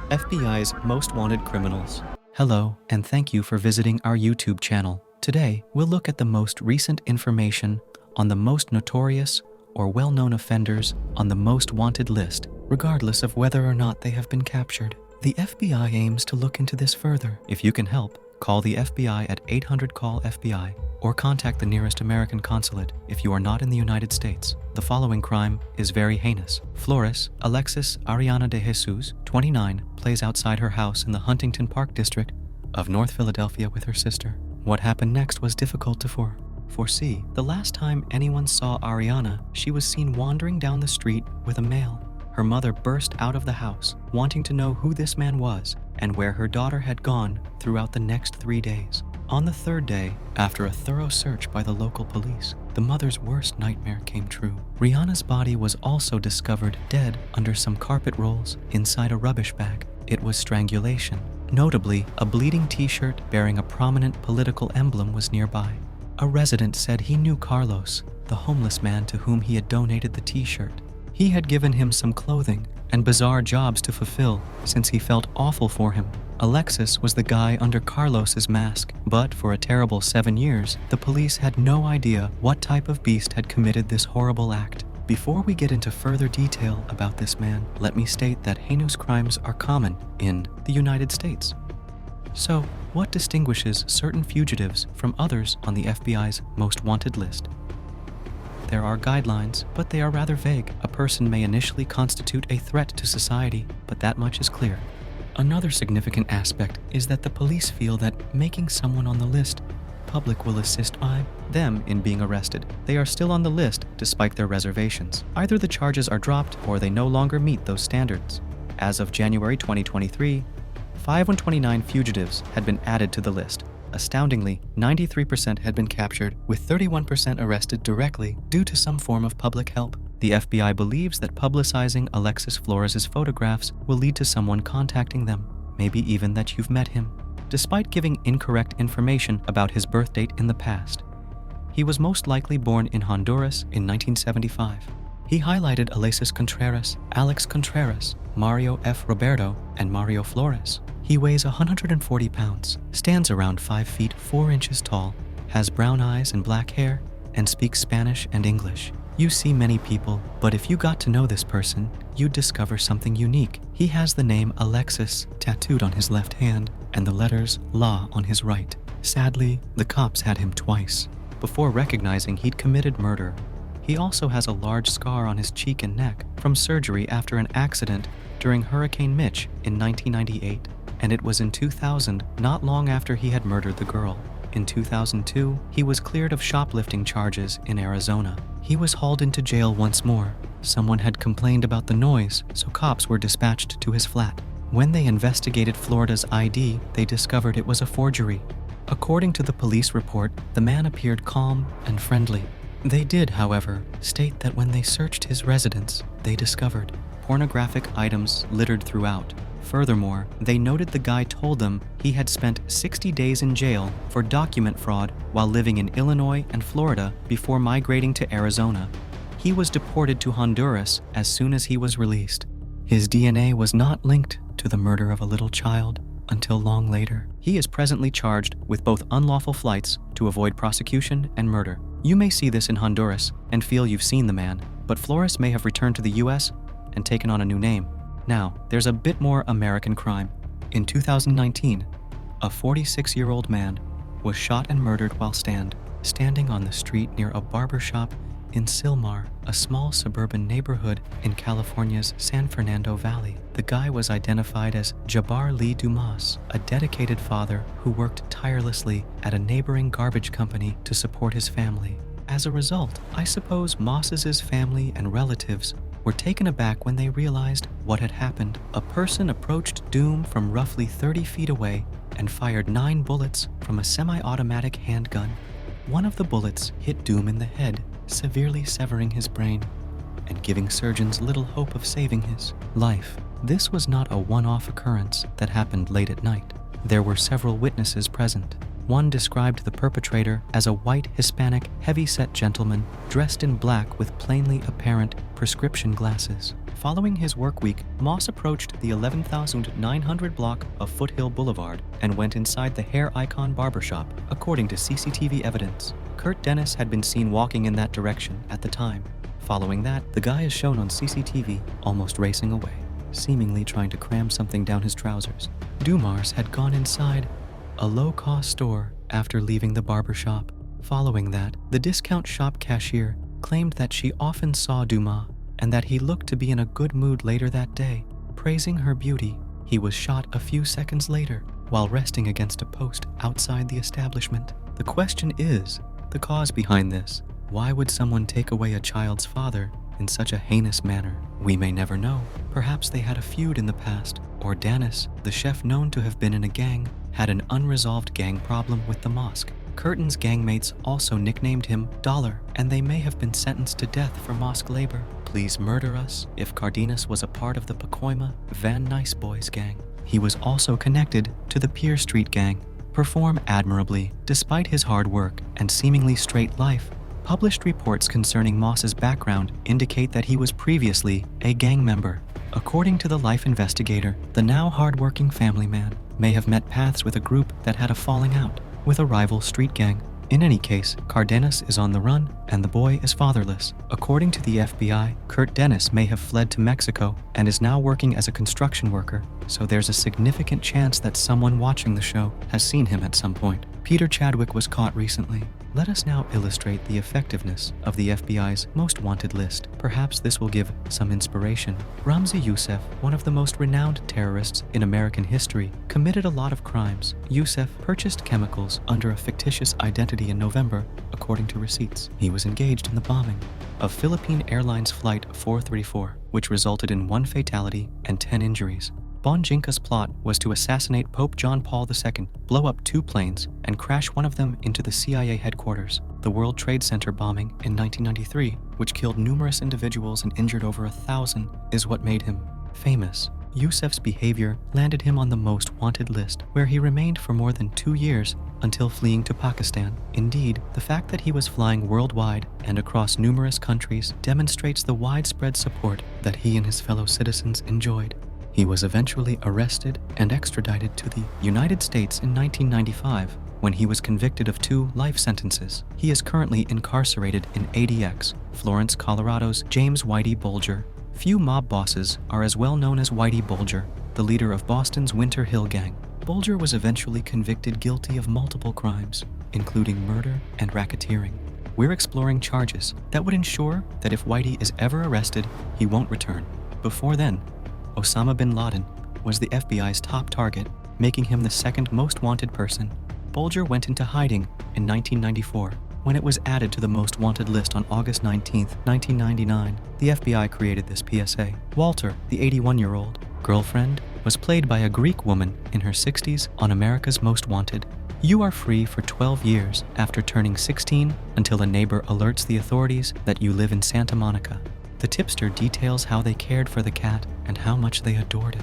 FBI's Most Wanted Criminals. Hello, and thank you for visiting our YouTube channel. Today, we'll look at the most recent information on the most notorious or well-known offenders on the most wanted list, regardless of whether or not they have been captured. The FBI aims to look into this further. If you can help, call the FBI at 800-CALL-FBI or contact the nearest American consulate if you are not in the United States. The following crime is very heinous. Flores, Alexis Ariana de Jesus, 29, plays outside her house in the Huntington Park district of North Philadelphia with her sister. What happened next was difficult to foresee. The last time anyone saw Ariana, she was seen wandering down the street with a male. Her mother burst out of the house, wanting to know who this man was and where her daughter had gone throughout the next 3 days. On the third day, after a thorough search by the local police, the mother's worst nightmare came true. Rihanna's body was also discovered dead under some carpet rolls inside a rubbish bag. It was strangulation. Notably, a bleeding t-shirt bearing a prominent political emblem was nearby. A resident said he knew Carlos, the homeless man to whom he had donated the t-shirt. He had given him some clothing and bizarre jobs to fulfill since he felt awful for him. Alexis was the guy under Carlos's mask, but for a terrible 7 years, the police had no idea what type of beast had committed this horrible act. Before we get into further detail about this man, let me state that heinous crimes are common in the United States. So, what distinguishes certain fugitives from others on the FBI's most wanted list? There are guidelines, but they are rather vague. A person may initially constitute a threat to society, but that much is clear. Another significant aspect is that the police feel that making someone on the list public will assist them in being arrested. They are still on the list despite their reservations. Either the charges are dropped or they no longer meet those standards. As of January 2023, 529 fugitives had been added to the list. Astoundingly, 93% had been captured, with 31% arrested directly due to some form of public help. The FBI believes that publicizing Alexis Flores' photographs will lead to someone contacting them, maybe even that you've met him. Despite giving incorrect information about his birth date in the past, he was most likely born in Honduras in 1975. He highlighted Alexis Contreras, Alex Contreras, Mario F. Roberto, and Mario Flores. He weighs 140 pounds, stands around 5 feet 4 inches tall, has brown eyes and black hair, and speaks Spanish and English. You see many people, but if you got to know this person, you'd discover something unique. He has the name Alexis tattooed on his left hand and the letters LA on his right. Sadly, the cops had him twice before recognizing he'd committed murder. He also has a large scar on his cheek and neck from surgery after an accident during Hurricane Mitch in 1998. And it was in 2000, not long after he had murdered the girl. In 2002, he was cleared of shoplifting charges in Arizona. He was hauled into jail once more. Someone had complained about the noise, so cops were dispatched to his flat. When they investigated Florida's ID, they discovered it was a forgery. According to the police report, the man appeared calm and friendly. They did, however, state that when they searched his residence, they discovered pornographic items littered throughout. Furthermore, they noted the guy told them he had spent 60 days in jail for document fraud while living in Illinois and Florida before migrating to Arizona. He was deported to Honduras as soon as he was released. His DNA was not linked to the murder of a little child until long later. He is presently charged with both unlawful flights to avoid prosecution and murder. You may see this in Honduras and feel you've seen the man, but Flores may have returned to the US and taken on a new name. Now, there's a bit more American crime. In 2019, a 46-year-old man was shot and murdered while standing on the street near a barber shop in Silmar, a small suburban neighborhood in California's San Fernando Valley. The guy was identified as Jabar Dumas, a dedicated father who worked tirelessly at a neighboring garbage company to support his family. As a result, I suppose Moss's family and relatives were taken aback when they realized what had happened. A person approached Doom from roughly 30 feet away and fired 9 bullets from a semi-automatic handgun. One of the bullets hit Doom in the head, severely severing his brain and giving surgeons little hope of saving his life. This was not a one-off occurrence that happened late at night. There were several witnesses present. One described the perpetrator as a white Hispanic heavy-set gentleman dressed in black with plainly apparent prescription glasses. Following his work week, Moss approached the 11,900 block of Foothill Boulevard and went inside the Hair Icon barbershop, according to CCTV evidence. Kurt Dennis had been seen walking in that direction at the time. Following that, the guy is shown on CCTV almost racing away, seemingly trying to cram something down his trousers. Dumas had gone inside a low-cost store after leaving the barbershop. Following that, the discount shop cashier claimed that she often saw Dumas and that he looked to be in a good mood later that day, praising her beauty. He was shot a few seconds later while resting against a post outside the establishment. The question is the cause behind this. Why would someone take away a child's father in such a heinous manner? We may never know. Perhaps they had a feud in the past, or Dennis, the chef known to have been in a gang, had an unresolved gang problem with the mosque. Curtin's gangmates also nicknamed him Dollar, and they may have been sentenced to death for mosque labor. Please murder us if Cardenas was a part of the Pacoima Van Nice Boys gang. He was also connected to the Pier Street gang. Perform admirably. Despite his hard work and seemingly straight life, published reports concerning Moss's background indicate that he was previously a gang member. According to the life investigator, the now hard-working family man may have met paths with a group that had a falling out with a rival street gang. In any case, Cardenas is on the run and the boy is fatherless. According to the FBI, Kurt Dennis may have fled to Mexico and is now working as a construction worker, so there's a significant chance that someone watching the show has seen him at some point. Peter Chadwick was caught recently. Let us now illustrate the effectiveness of the FBI's most wanted list. Perhaps this will give some inspiration. Ramzi Yousef, one of the most renowned terrorists in American history, committed a lot of crimes. Yousef purchased chemicals under a fictitious identity in November, according to receipts. He was engaged in the bombing of Philippine Airlines Flight 434, which resulted in 1 fatality and 10 injuries. Bonjinka's plot was to assassinate Pope John Paul II, blow up 2 planes, and crash one of them into the CIA headquarters. The World Trade Center bombing in 1993, which killed numerous individuals and injured over 1,000, is what made him famous. Yousef's behavior landed him on the most wanted list, where he remained for more than 2 years until fleeing to Pakistan. Indeed, the fact that he was flying worldwide and across numerous countries demonstrates the widespread support that he and his fellow citizens enjoyed. He was eventually arrested and extradited to the United States in 1995 when he was convicted of 2 life sentences. He is currently incarcerated in ADX, Florence, Colorado's James Whitey Bulger. Few mob bosses are as well known as Whitey Bulger, the leader of Boston's Winter Hill Gang. Bulger was eventually convicted guilty of multiple crimes, including murder and racketeering. We're exploring charges that would ensure that if Whitey is ever arrested, he won't return. Before then, Osama bin Laden was the FBI's top target, making him the 2nd most wanted person. Bulger went into hiding in 1994. When it was added to the most wanted list on August 19, 1999, the FBI created this PSA. Walter, the 81-year-old girlfriend, was played by a Greek woman in her 60s on America's Most Wanted. You are free for 12 years after turning 16 until a neighbor alerts the authorities that you live in Santa Monica. The tipster details how they cared for the cat and how much they adored it.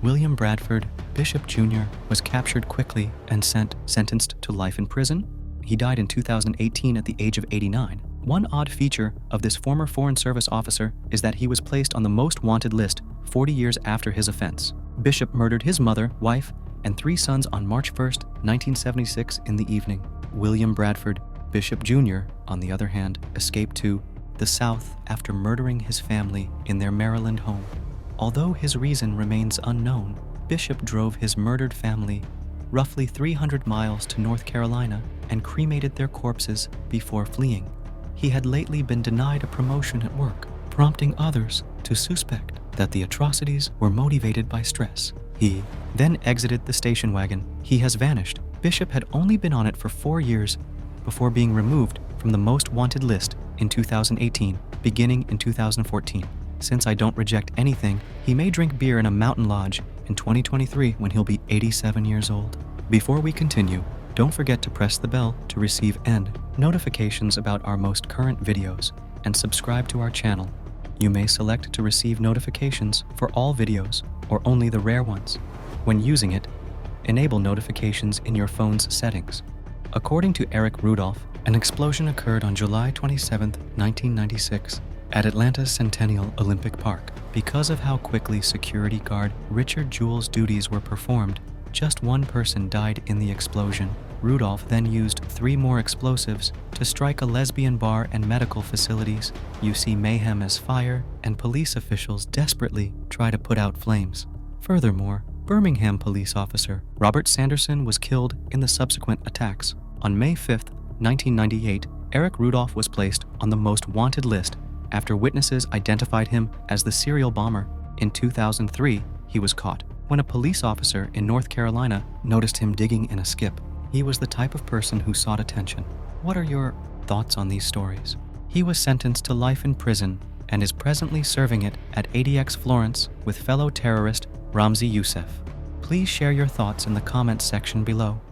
William Bradford, Bishop Jr., was captured quickly and sentenced to life in prison. He died in 2018 at the age of 89. One odd feature of this former Foreign Service officer is that he was placed on the most wanted list 40 years after his offense. Bishop murdered his mother, wife, and 3 sons on March 1, 1976 in the evening. William Bradford, Bishop Jr., on the other hand, escaped to the South after murdering his family in their Maryland home. Although his reason remains unknown, Bishop drove his murdered family roughly 300 miles to North Carolina and cremated their corpses before fleeing. He had lately been denied a promotion at work, prompting others to suspect that the atrocities were motivated by stress. He then exited the station wagon. He has vanished. Bishop had only been on it for 4 years before being removed from the most wanted list in 2018, beginning in 2014. Since I don't reject anything, he may drink beer in a mountain lodge in 2023 when he'll be 87 years old. Before we continue, don't forget to press the bell to receive notifications about our most current videos and subscribe to our channel. You may select to receive notifications for all videos or only the rare ones. When using it, enable notifications in your phone's settings. According to Eric Rudolph, an explosion occurred on July 27, 1996, at Atlanta's Centennial Olympic Park, Because of how quickly security guard Richard Jewell's duties were performed, just one person died in the explosion. Rudolph then used 3 more explosives to strike a lesbian bar and medical facilities. You see mayhem as fire, and police officials desperately try to put out flames. Furthermore, Birmingham police officer Robert Sanderson was killed in the subsequent attacks. On May 5, 1998, Eric Rudolph was placed on the most wanted list after witnesses identified him as the serial bomber. In 2003, he was caught when a police officer in North Carolina noticed him digging in a skip. He was the type of person who sought attention. What are your thoughts on these stories? He was sentenced to life in prison and is presently serving it at ADX Florence with fellow terrorist Ramzi Yousef. Please share your thoughts in the comments section below.